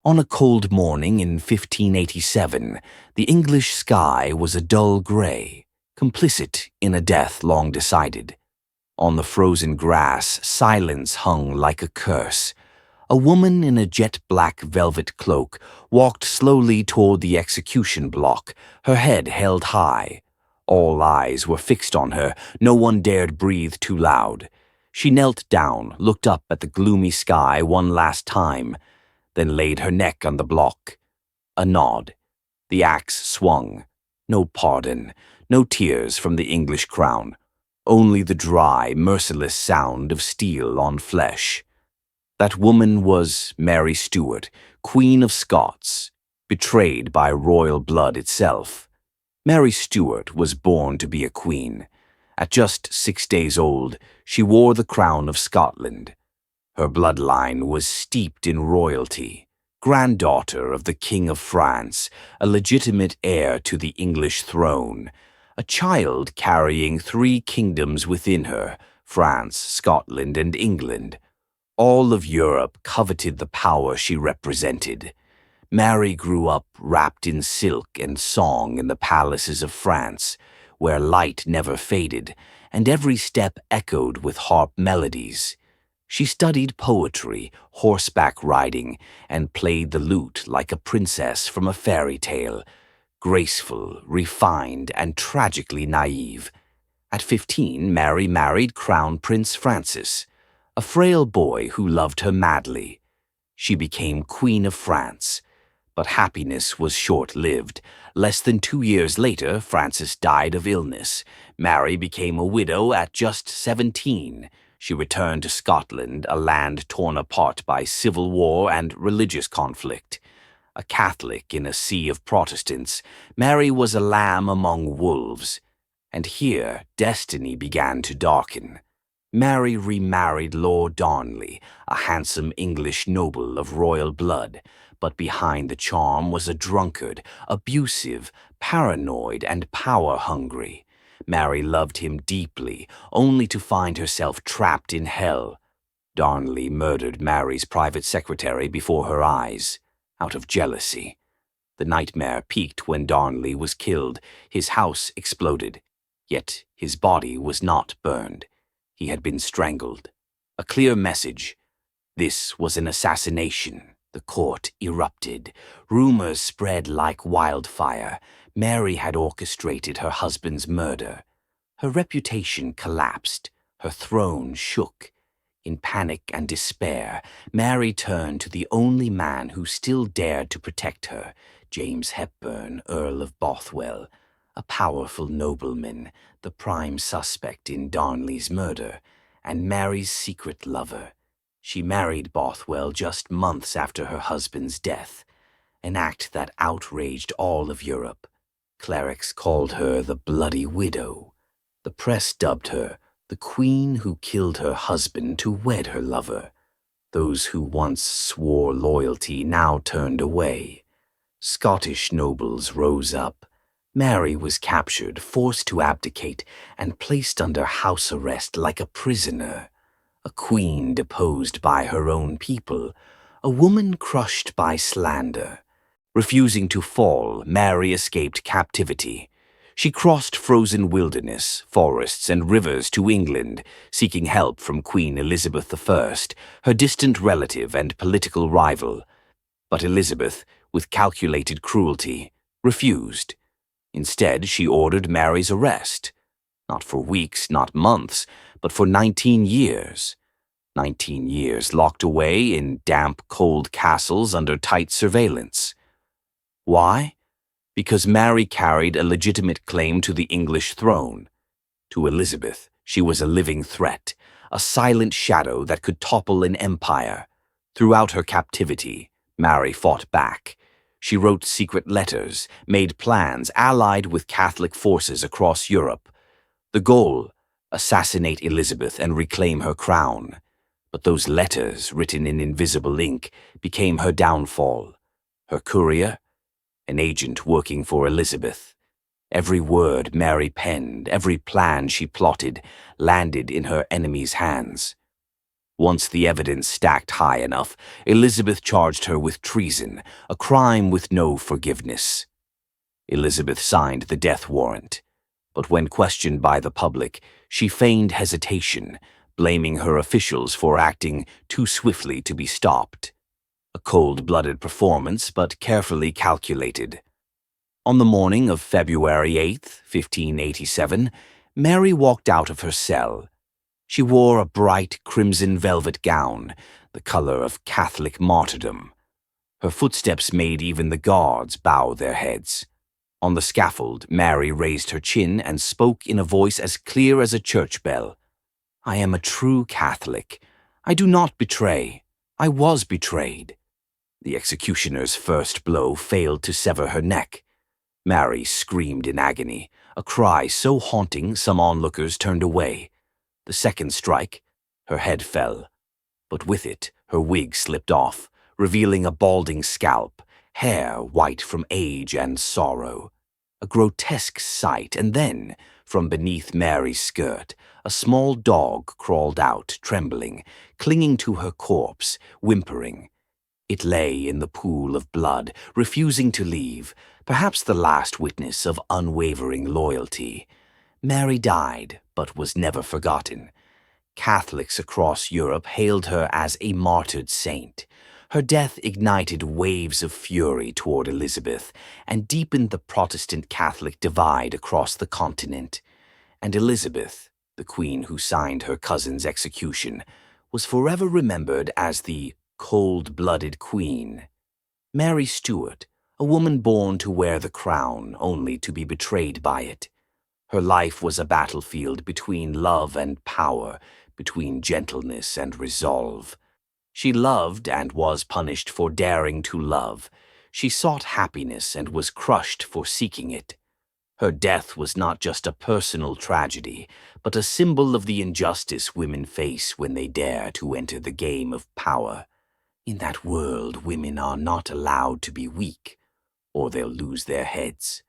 On a cold morning in 1587, the English sky was a dull grey, complicit in a death long decided. On the frozen grass, silence hung like a curse. A woman in a jet-black velvet cloak walked slowly toward the execution block, her head held high. All eyes were fixed on her, no one dared breathe too loud. She knelt down, looked up at the gloomy sky one last time, then laid her neck on the block. A nod. The axe swung. No pardon, no tears from the English crown. Only the dry, merciless sound of steel on flesh. That woman was Mary Stuart, Queen of Scots, betrayed by royal blood itself. Mary Stuart was born to be a queen. At just 6 days old, she wore the crown of Scotland. Her bloodline was steeped in royalty, granddaughter of the King of France, a legitimate heir to the English throne, a child carrying 3 kingdoms within her, France, Scotland, and England. All of Europe coveted the power she represented. Mary grew up wrapped in silk and song in the palaces of France, where light never faded, and every step echoed with harp melodies. She studied poetry, horseback riding, and played the lute like a princess from a fairy tale, graceful, refined, and tragically naive. At 15, Mary married Crown Prince Francis, a frail boy who loved her madly. She became Queen of France, but happiness was short-lived. Less than 2 years later, Francis died of illness. Mary became a widow at just 17. She returned to Scotland, a land torn apart by civil war and religious conflict. A Catholic in a sea of Protestants, Mary was a lamb among wolves. And here, destiny began to darken. Mary remarried Lord Darnley, a handsome English noble of royal blood, but behind the charm was a drunkard, abusive, paranoid, and power-hungry. Mary loved him deeply, only to find herself trapped in hell. Darnley murdered Mary's private secretary before her eyes, out of jealousy. The nightmare peaked when Darnley was killed. His house exploded, yet his body was not burned. He had been strangled. A clear message. This was an assassination. The court erupted. Rumors spread like wildfire. Mary had orchestrated her husband's murder. Her reputation collapsed. Her throne shook. In panic and despair, Mary turned to the only man who still dared to protect her, James Hepburn, Earl of Bothwell, a powerful nobleman, the prime suspect in Darnley's murder, and Mary's secret lover. She married Bothwell just months after her husband's death, an act that outraged all of Europe. Clerics called her the Bloody Widow. The press dubbed her the queen who killed her husband to wed her lover. Those who once swore loyalty now turned away. Scottish nobles rose up. Mary was captured, forced to abdicate, and placed under house arrest like a prisoner. A queen deposed by her own people, a woman crushed by slander. Refusing to fall, Mary escaped captivity. She crossed frozen wilderness, forests, and rivers to England, seeking help from Queen Elizabeth I, her distant relative and political rival. But Elizabeth, with calculated cruelty, refused. Instead, she ordered Mary's arrest. Not for weeks, not months, but for 19 years. 19 years locked away in damp, cold castles under tight surveillance. Why? Because Mary carried a legitimate claim to the English throne. To Elizabeth, she was a living threat, a silent shadow that could topple an empire. Throughout her captivity, Mary fought back. She wrote secret letters, made plans, allied with Catholic forces across Europe. The goal, assassinate Elizabeth and reclaim her crown. But those letters, written in invisible ink, became her downfall. Her courier, an agent working for Elizabeth. Every word Mary penned, every plan she plotted, landed in her enemy's hands. Once the evidence stacked high enough, Elizabeth charged her with treason, a crime with no forgiveness. Elizabeth signed the death warrant, but when questioned by the public, she feigned hesitation, blaming her officials for acting too swiftly to be stopped. A cold-blooded performance, but carefully calculated. On the morning of February 8th, 1587, Mary walked out of her cell. She wore a bright crimson velvet gown, the color of Catholic martyrdom. Her footsteps made even the guards bow their heads. On the scaffold, Mary raised her chin and spoke in a voice as clear as a church bell. "I am a true Catholic. I do not betray. I was betrayed." The executioner's first blow failed to sever her neck. Mary screamed in agony, a cry so haunting some onlookers turned away. The second strike, her head fell, but with it her wig slipped off, revealing a balding scalp, hair white from age and sorrow. A grotesque sight, and then, from beneath Mary's skirt, a small dog crawled out, trembling, clinging to her corpse, whimpering. It lay in the pool of blood, refusing to leave, perhaps the last witness of unwavering loyalty. Mary died, but was never forgotten. Catholics across Europe hailed her as a martyred saint. Her death ignited waves of fury toward Elizabeth and deepened the Protestant-Catholic divide across the continent. And Elizabeth, the queen who signed her cousin's execution, was forever remembered as the cold-blooded queen. Mary Stuart, a woman born to wear the crown only to be betrayed by it. Her life was a battlefield between love and power, between gentleness and resolve. She loved and was punished for daring to love. She sought happiness and was crushed for seeking it. Her death was not just a personal tragedy, but a symbol of the injustice women face when they dare to enter the game of power. In that world, women are not allowed to be weak, or they'll lose their heads.